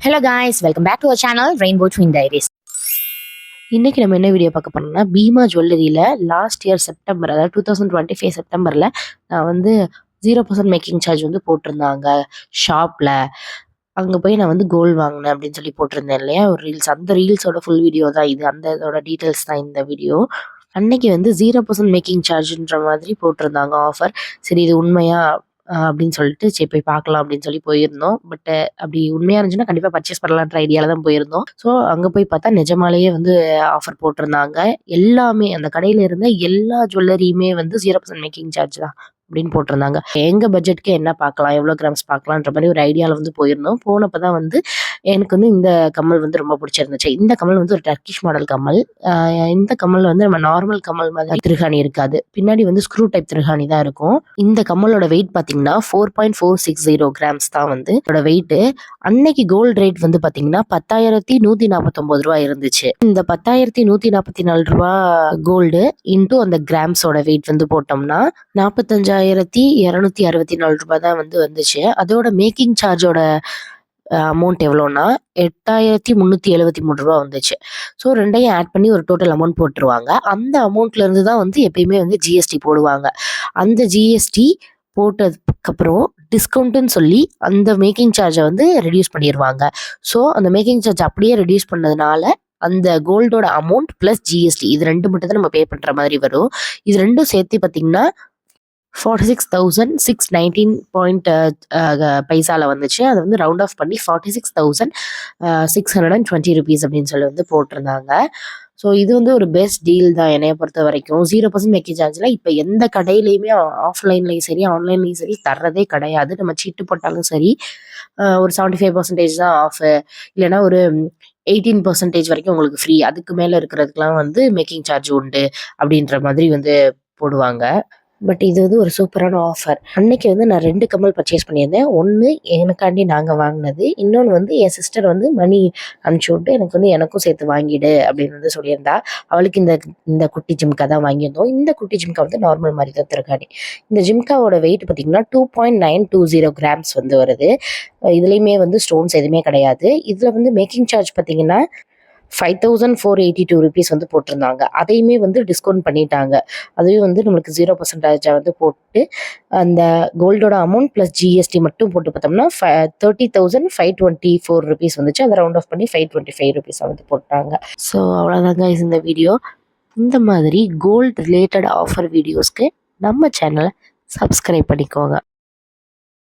Hello guys, welcome back to our channel rainbow twin diaries. இன்னைக்கு நம்ம என்ன video பார்க்க போனோம்னா, பீமா ஜுவல்லரியில் லாஸ்ட் இயர் செப்டம்பர், அதாவது 2025 செப்டம்பரில் நான் வந்து 0% மேக்கிங் சார்ஜ் வந்து போட்டிருந்தாங்க ஷாப்பில். அங்கே போய் நான் வந்து கோல்டு வாங்கினேன் அப்படின்னு சொல்லி போட்டிருந்தேன் இல்லையா ஒரு ரீல்ஸ். அந்த ரீல்ஸோட ஃபுல் வீடியோ தான் இது, அந்த இதோட டீட்டெயில்ஸ் தான் இந்த வீடியோ. அன்னைக்கு வந்து 0% மேக்கிங் சார்ஜ்ன்ற மாதிரி போட்டிருந்தாங்க ஆஃபர். சரி, இது உண்மையா அப்படின்னு சொல்லிட்டு சரி போய் பார்க்கலாம் அப்படின்னு சொல்லி போயிருந்தோம். பட் அப்படி உண்மையா இருந்துச்சுன்னா கண்டிப்பாக பர்ச்சேஸ் பண்ணலான்ற ஐடியாவில் தான் போயிருந்தோம். ஸோ அங்கே போய் பார்த்தா நிஜமாலேயே வந்து ஆஃபர் போட்டிருந்தாங்க. எல்லாமே அந்த கடையில் இருந்த எல்லா ஜுவல்லரியுமே வந்து 0% மேக்கிங் சார்ஜ் தான் அப்படின்னு போட்டிருந்தாங்க. எங்க பட்ஜெட்க்கு என்ன பார்க்கலாம், எவ்வளோ கிராம்ஸ் பார்க்கலான்ற மாதிரி ஒரு ஐடியாவில் வந்து போயிருந்தோம். போனப்போ தான் வந்து எனக்கு வந்து இந்த கம்மல் வந்து ரொம்ப பிடிச்சிருந்துச்சு. இந்த கம்மல் வந்து ஒரு டர்க்கிஷ் மாடல் கம்மல். இந்த கம்மல் வந்து நம்ம நார்மல் கம்மல் மாதிரி திருகாணி இருக்காது, பின்னாடி வந்து ஸ்க்ரூ டைப் திருகாணி தான் இருக்கும். இந்த கம்மலோட வெயிட் பார்த்தீங்கன்னா 4.460 கிராம்ஸ் தான் வந்து இதோட வெயிட். அன்னைக்கு கோல்டு ரேட் வந்து பார்த்தீங்கன்னா 10,149 ரூபா இருந்துச்சு. இந்த 10,144 ரூபா கோல்டு இன்டூ அந்த கிராம்ஸோட வெயிட் வந்து போட்டோம்னா 45,264 ரூபாய் தான் வந்து வந்துச்சு. அதோட மேக்கிங் சார்ஜோட அமௌண்ட் எவ்வளோன்னா 8,373 ரூபா வந்துச்சு. ஸோ ரெண்டையும் ஆட் பண்ணி ஒரு டோட்டல் அமௌண்ட் போட்டுருவாங்க. அந்த அமௌண்ட்லேருந்து தான் வந்து எப்பயுமே வந்து ஜிஎஸ்டி போடுவாங்க. அந்த ஜிஎஸ்டி போட்டதுக்கப்புறம் டிஸ்கவுண்ட்டுன்னு சொல்லி அந்த மேக்கிங் சார்ஜை வந்து ரெடியூஸ் பண்ணிடுவாங்க. ஸோ அந்த மேக்கிங் சார்ஜ் அப்படியே ரெடியூஸ் பண்ணதுனால அந்த கோல்டோட அமௌண்ட் ப்ளஸ் ஜிஎஸ்டி இது ரெண்டு மட்டும் தான் நம்ம பே பண்ணுற மாதிரி வரும். இது ரெண்டும் சேர்த்து பார்த்தீங்கன்னா 46,619 பைசால வந்துச்சு. அதை வந்து ரவுண்ட் ஆஃப் பண்ணி 46,620 ருபீஸ் அப்படின்னு சொல்லி வந்து போட்டிருந்தாங்க. ஸோ இது வந்து ஒரு பெஸ்ட் டீல் தான் என்னைய பொறுத்த வரைக்கும். 0% மேக்கிங் சார்ஜில் இப்போ எந்த கடையிலையுமே ஆஃப்லைன்லேயும் சரி ஆன்லைன்லேயும் சரி தர்றதே கிடையாது. நம்ம சீட்டு போட்டாலும் சரி ஒரு 75% தான் ஆஃபு, இல்லைன்னா ஒரு 18% வரைக்கும் உங்களுக்கு ஃப்ரீ, அதுக்கு மேலே இருக்கிறதுக்கெலாம் வந்து மேக்கிங் சார்ஜ் உண்டு அப்படின்ற மாதிரி வந்து போடுவாங்க. பட் இது வந்து ஒரு சூப்பரான ஆஃபர். அன்னைக்கு வந்து நான் 2 கம்மல் பர்ச்சேஸ் பண்ணியிருந்தேன். ஒன்று எனக்காண்டி நாங்கள் வாங்கினது, இன்னொன்று வந்து என் சிஸ்டர் வந்து மணி அனுப்பிச்சி விட்டு எனக்கு வந்து எனக்கும் சேர்த்து வாங்கிடு அப்படின்னு வந்து சொல்லியிருந்தா. அவளுக்கு இந்த குட்டி ஜிம்கா தான் வாங்கியிருந்தோம். இந்த குட்டி ஜிம்கா வந்து நார்மல் மாதிரி தான் திருக்காடி. இந்த ஜிம்காவோட வெயிட் பார்த்திங்கன்னா 2.920 கிராம்ஸ் வந்து வருது. இதுலேயுமே வந்து ஸ்டோன்ஸ் எதுவுமே கிடையாது. இதில் வந்து மேக்கிங் சார்ஜ் பார்த்திங்கன்னா 5,482 ருபீஸ் வந்து போட்டிருந்தாங்க. அதையுமே வந்து டிஸ்கவுண்ட் பண்ணிட்டாங்க. அதுவே வந்து நம்மளுக்கு 0% வந்து போட்டு அந்த கோல்டோட அமௌண்ட் ப்ளஸ் ஜிஎஸ்டி மட்டும் போட்டு பார்த்தோம்னா 30,524 ருபீஸ் வந்துச்சு. அதை ரவுண்ட் ஆஃப் பண்ணி 525 ருபீஸ் வந்து போட்டாங்க. ஸோ அவ்வளோதாங்க இந்த வீடியோ. இந்த மாதிரி கோல்டு ரிலேட்டட் ஆஃபர் வீடியோஸ்க்கு நம்ம சேனலை சப்ஸ்கிரைப் பண்ணிக்கோங்க.